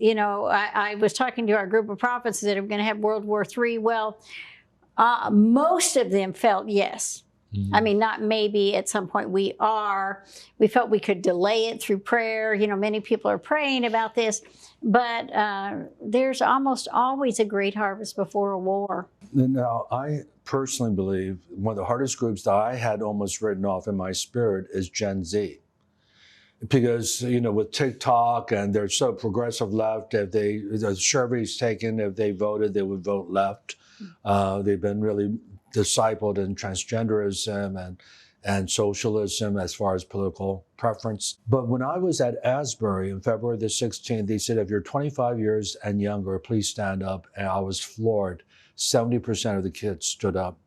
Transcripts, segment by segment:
You know, I was talking to our group of prophets that are going to have World War III. Well, most of them felt yes. Mm-hmm. I mean, not maybe at some point we felt we could delay it through prayer. You know, many people are praying about this, but there's almost always a great harvest before a war. Now, I personally believe one of the hardest groups that I had almost written off in my spirit is Gen Z. Because, you know, with TikTok and they're so progressive left, if the surveys taken, if they voted, they would vote left. They've been really discipled in transgenderism and socialism as far as political preference. But when I was at Asbury on February the 16th, they said, if you're 25 years and younger, please stand up. And I was floored. 70% of the kids stood up.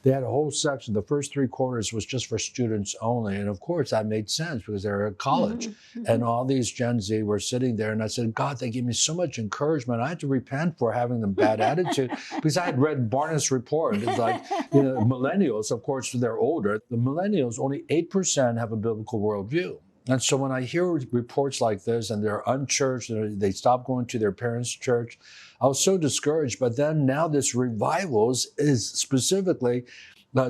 They had a whole section. The first 3 quarters was just for students only. And of course, that made sense because they were at college. Mm-hmm. And all these Gen Z were sitting there. And I said, God, they gave me so much encouragement. I had to repent for having the bad attitude because I had read Barnes' report. It's like, you know, millennials, of course, they're older. The millennials, only 8% have a biblical worldview. And so when I hear reports like this and they're unchurched, they stop going to their parents' church, I was so discouraged. But then now this revival is specifically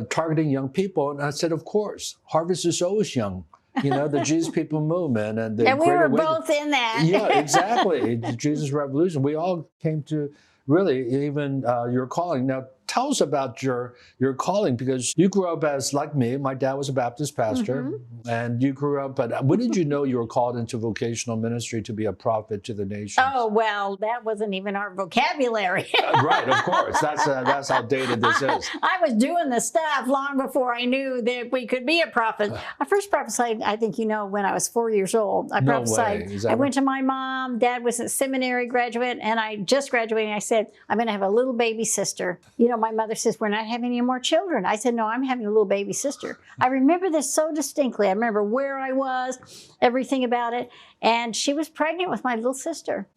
targeting young people. And I said, of course, harvest is always young. You know, the Jesus People movement and the we were both in that. Yeah, exactly. The Jesus Revolution. We all came to really even your calling. Now, tell us about your calling, because you grew up as, like me, my dad was a Baptist pastor, mm-hmm. and you grew up, but when did you know you were called into vocational ministry to be a prophet to the nations? Oh, well, that wasn't even our vocabulary. Right, of course. That's how dated this is. I was doing the stuff long before I knew that we could be a prophet. I first prophesied, I think you know, when I was 4 years old. I prophesied. No way. I went to my mom. Dad was a seminary graduate, and I just graduated, and I said, I'm going to have a little baby sister. You know, my mother says, we're not having any more children. I said, no, I'm having a little baby sister. I remember this so distinctly. I remember where I was, everything about it. And she was pregnant with my little sister.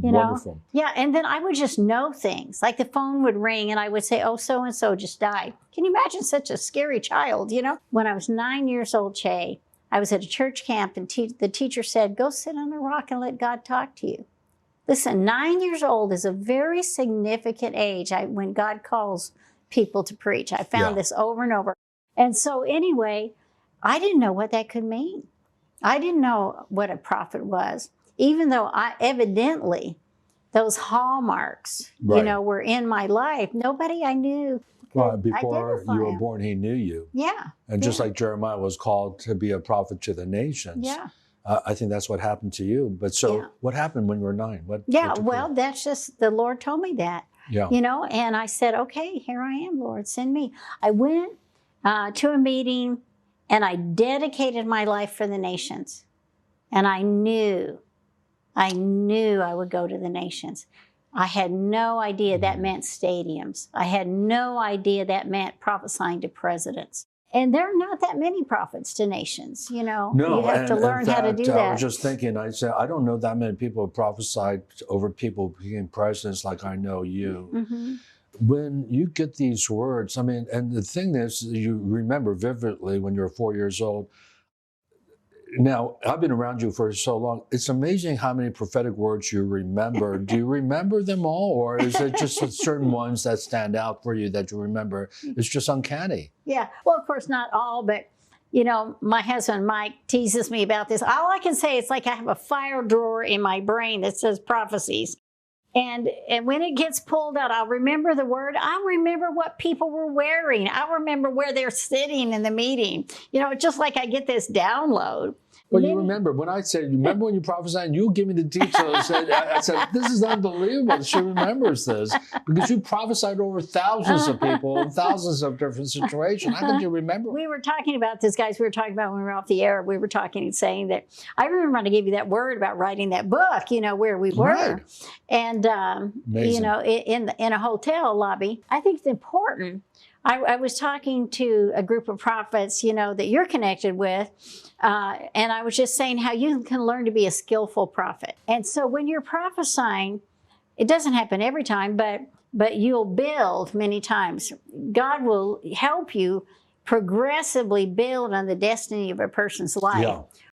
You Wonderful. know? Yeah, and then I would just know things. Like the phone would ring and I would say, oh, so-and-so just died. Can you imagine such a scary child, you know? When I was 9 years old, Che, I was at a church camp and the teacher said, go sit on a rock and let God talk to you. Listen, 9 years old is a very significant age when God calls people to preach. I found this over and over. And so anyway, I didn't know what that could mean. I didn't know what a prophet was, even though evidently those hallmarks, you know, were in my life. Nobody I knew. Well, before you were born, he knew you. Yeah. And just like Jeremiah was called to be a prophet to the nations. Yeah. I think that's what happened to you. But so what happened when you were 9? What well, that's just, the Lord told me that. Yeah. You know, and I said, okay, here I am, Lord, send me. I went to a meeting and I dedicated my life for the nations. And I knew I would go to the nations. I had no idea that meant stadiums. I had no idea that meant prophesying to presidents. And there are not that many prophets to nations, you know. No, you have to learn how to do that. I was just thinking, I said, I don't know that many people have prophesied over people being presidents like I know you. Mm-hmm. When you get these words, I mean, and the thing is, you remember vividly when you're 4 years old. Now, I've been around you for so long. It's amazing how many prophetic words you remember. Do you remember them all? Or is it just certain ones that stand out for you that you remember? It's just uncanny. Yeah. Well, of course, not all, but, you know, my husband, Mike, teases me about this. All I can say is like I have a file drawer in my brain that says prophecies. And when it gets pulled out, I'll remember the word. I'll remember what people were wearing. I'll remember where they're sitting in the meeting. You know, just like I get this download. Well, you remember when I said, remember when you prophesied and you give me the details? I said, this is unbelievable. She remembers this because you prophesied over thousands of people in thousands of different situations. How could you remember? We were talking about this, guys. We were talking about when we were off the air. We were talking and saying that I remember when I gave you that word about writing that book, you know, where we were. Right. And, you know, in a hotel lobby. I think it's important. I was talking to a group of prophets, you know, that you're connected with, and I was just saying how you can learn to be a skillful prophet. And so when you're prophesying, it doesn't happen every time, but you'll build many times. God will help you progressively build on the destiny of a person's life. Yeah.